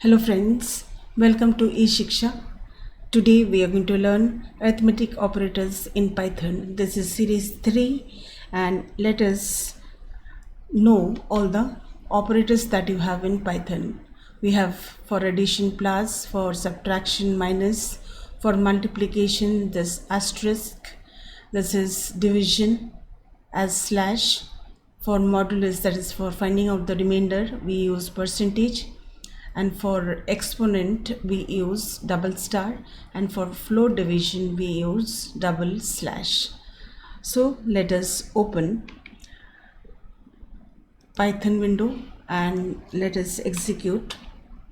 Hello friends, welcome to E-SHIKSHA. Today we are going to learn arithmetic operators in Python. This is series 3 and let us know all the operators that you have in Python. We have for addition plus, for subtraction minus, for multiplication this asterisk, this is division as slash, for modulus that is for finding out the remainder we use percentage, and for exponent we use double star, and for float division we use double slash. So let us open Python window and let us execute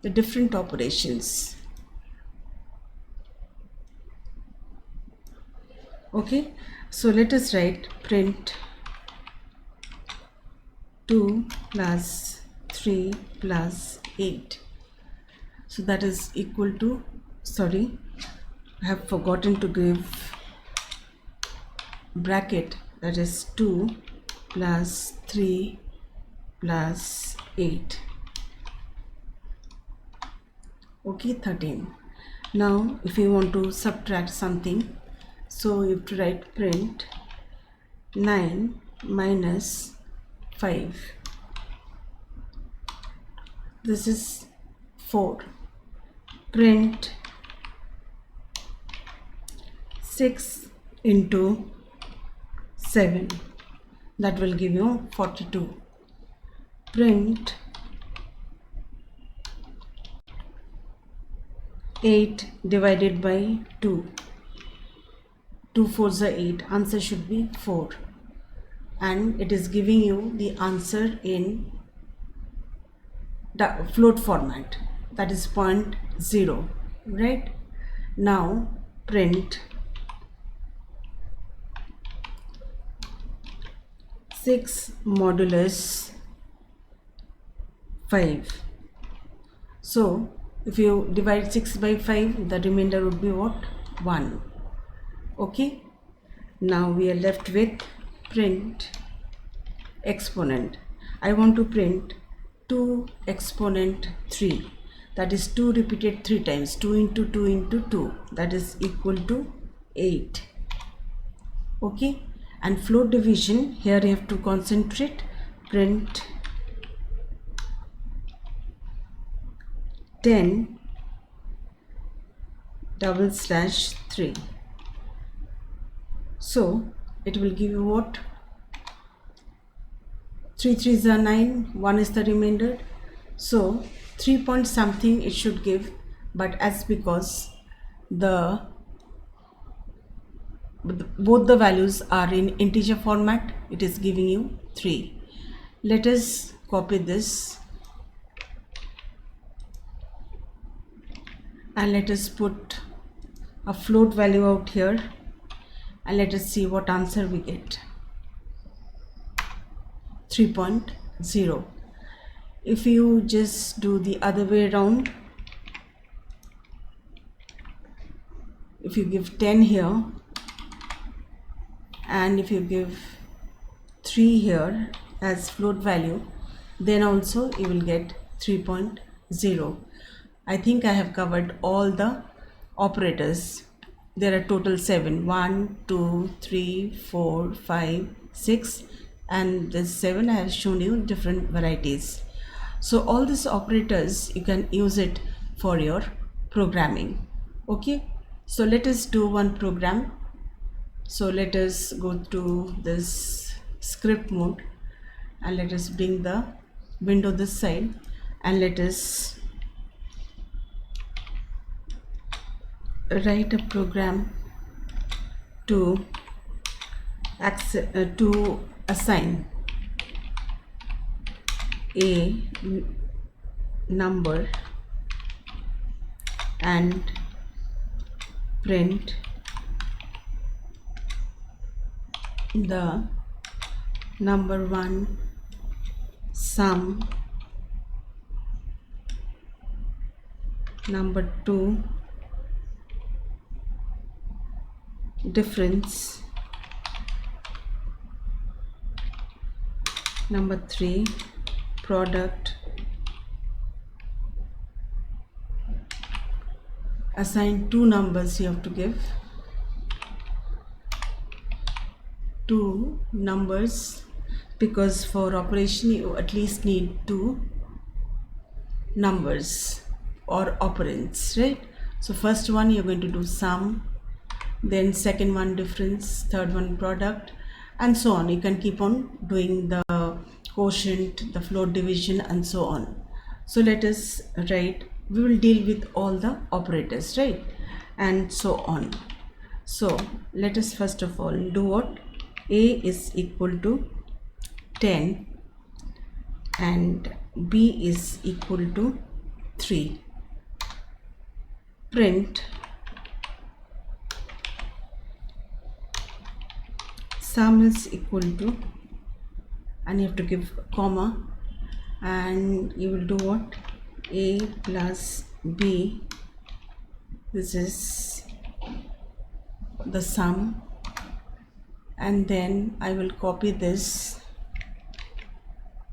the different operations. Okay, so let us write print 2 plus 3 plus 8. So that is equal to, sorry, I have forgotten to give bracket, that is 2 plus 3 plus 8. Okay, 13. Now if you want to subtract something, so you have to write print 9 minus 5. This is 4. Print 6 into 7, that will give you 42. Print 8 divided by 2. 2 4s are 8. Answer should be 4. And it is giving you the answer in the float format, that is 0.0, right? Now print 6 modulus 5. So if you divide 6 by 5, the remainder would be what? 1. Okay, now we are left with print exponent. I want to print 2 exponent 3, that is 2 repeated 3 times. 2 into 2 into 2, that is equal to 8. Okay, and float division, here you have to concentrate. Print 10 double slash 3. So it will give you what? 3 3s are 9, 1 is the remainder. So 3 point something it should give, but as because both the values are in integer format, it is giving you 3. Let us copy this and let us put a float value out here and let us see what answer we get. 3.0. If you just do the other way around, if you give 10 here and if you give 3 here as float value, then also you will get 3.0. I think I have covered all the operators. There are total 7. 1, 2, 3, 4, 5, 6, and this 7 I have shown you different varieties. So all these operators you can use it for your programming. Okay, so let us do one program. So let us go to this script mode and let us bring the window this side and let us write a program to assign a number and print the number 1 sum, number 2 difference, number 3 product, assign two numbers. You have to give two numbers, because for operation you at least need two numbers or operands, right? So first one you're going to do sum, then second one difference, third one product, and so on. You can keep on doing the quotient, the float division, and so on. So let us write, we will deal with all the operators, right, and so on. So let us first of all do what? A is equal to 10 and B is equal to 3. Print sum is equal to, and you have to give comma, and you will do what? A plus B, this is the sum, and then I will copy this,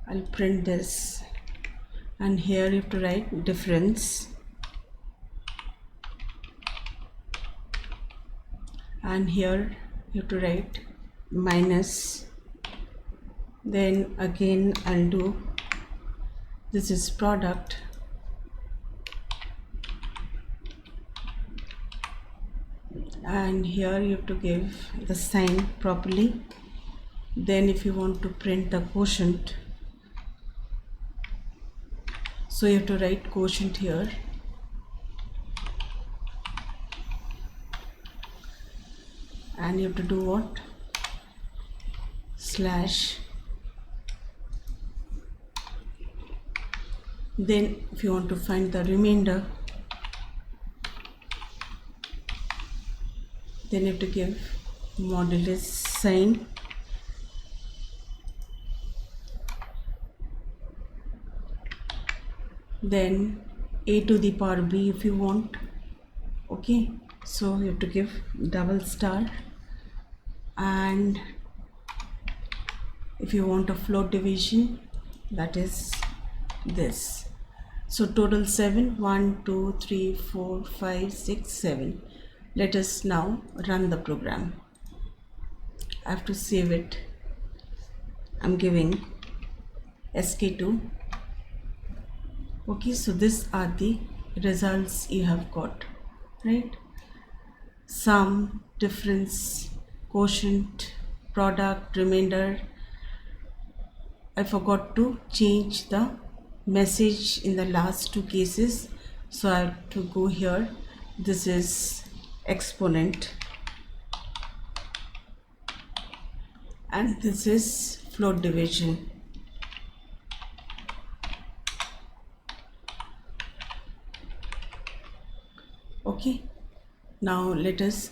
I'll print this, and here you have to write difference, and here you have to write minus, then again I'll do, this is product, and here you have to give the sign properly. Then if you want to print the quotient, so you have to write quotient here, and you have to do what? Slash. Then if you want to find the remainder, then you have to give modulus sign, then a to the power b if you want. Okay, so you have to give double star, and if you want a float division, that is this. So total 7, 1, 2, 3, 4, 5, 6, 7. Let us now run the program. I have to save it. I'm giving SK2. Okay, so these are the results you have got, right? Sum, difference, quotient, product, remainder. I forgot to change the message in the last two cases, so I have to go here. This is exponent and this is float division. Okay, now let us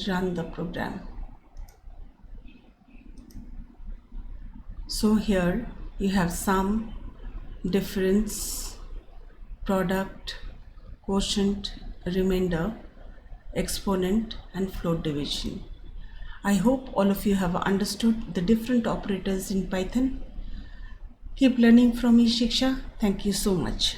run the program. So here you have sum, difference, product, quotient, remainder, exponent, and float division. I hope all of you have understood the different operators in Python. Keep learning from E-SHIKSHA. Thank you so much.